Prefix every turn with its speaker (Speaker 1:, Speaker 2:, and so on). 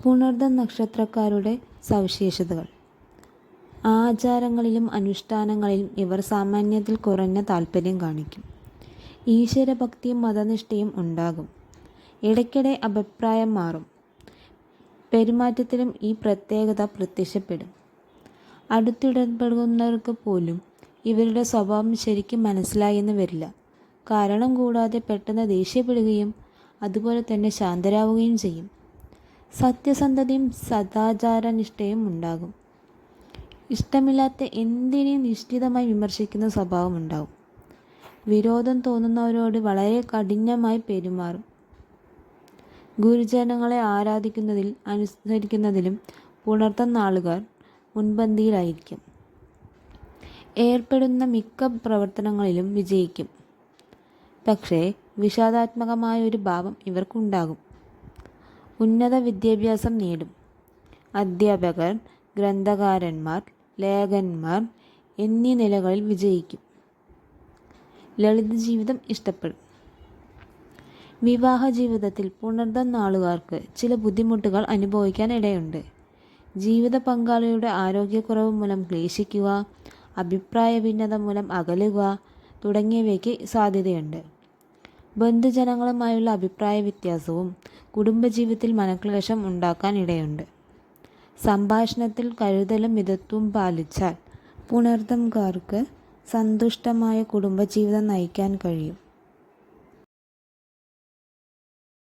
Speaker 1: പുണർദം നക്ഷത്രക്കാരുടെ സവിശേഷതകൾ. ആചാരങ്ങളിലും അനുഷ്ഠാനങ്ങളിലും ഇവർ സാമാന്യത്തിൽ കുറഞ്ഞ താൽപ്പര്യം കാണിക്കും. ഈശ്വരഭക്തിയും മതനിഷ്ഠയും ഉണ്ടാകും. ഇടയ്ക്കിടെ അഭിപ്രായം മാറും. പെരുമാറ്റത്തിലും ഈ പ്രത്യേകത പ്രത്യക്ഷപ്പെടും. അടുത്തിടപഴകുന്നവർക്ക് പോലും ഇവരുടെ സ്വഭാവം ശരിക്കും മനസ്സിലായെന്ന് വരില്ല. കാരണം കൂടാതെ പെട്ടെന്ന് ദേഷ്യപ്പെടുകയും അതുപോലെ തന്നെ ശാന്തരാവുകയും ചെയ്യും. സത്യസന്ധതയും സദാചാരനിഷ്ഠയും ഉണ്ടാകും. ഇഷ്ടമില്ലാത്ത എന്തിനേയും നിശ്ചിതമായി വിമർശിക്കുന്ന സ്വഭാവം ഉണ്ടാകും. വിരോധം തോന്നുന്നവരോട് വളരെ കഠിനമായി പെരുമാറും. ഗുരുജനങ്ങളെ ആരാധിക്കുന്നതിൽ അനുസരിക്കുന്നതിലും പുണർദം നാളുകാർ മുൻപന്തിയിലായിരിക്കും. ഏർപ്പെടുന്ന മിക്ക പ്രവർത്തനങ്ങളിലും വിജയിക്കും. പക്ഷേ വിഷാദാത്മകമായ ഒരു ഭാവം ഇവർക്കുണ്ടാകും. ഉന്നത വിദ്യാഭ്യാസം നേടും. അധ്യാപകർ, ഗ്രന്ഥകാരന്മാർ, ലേഖകന്മാർ എന്നീ നിലകളിൽ വിജയിക്കും. ലളിത ജീവിതം ഇഷ്ടപ്പെടും. വിവാഹ ജീവിതത്തിൽ പുണർദം നാളുകാർക്ക് ചില ബുദ്ധിമുട്ടുകൾ അനുഭവിക്കാൻ ഇടയുണ്ട്. ജീവിത പങ്കാളിയുടെ ആരോഗ്യക്കുറവ് മൂലം ക്ലേശിക്കുക, അഭിപ്രായ ഭിന്നത മൂലം അകലുക തുടങ്ങിയവയ്ക്ക് സാധ്യതയുണ്ട്. ബന്ധുജനങ്ങളുമായുള്ള അഭിപ്രായ വ്യത്യാസവും കുടുംബജീവിതത്തിൽ മനക്ലേശം ഉണ്ടാക്കാൻ ഇടയുണ്ട്. സംഭാഷണത്തിൽ കരുതലും മിതത്വവും പാലിച്ചാൽ പുണർദംകാർക്ക് സന്തുഷ്ടമായ കുടുംബജീവിതം നയിക്കാൻ കഴിയും.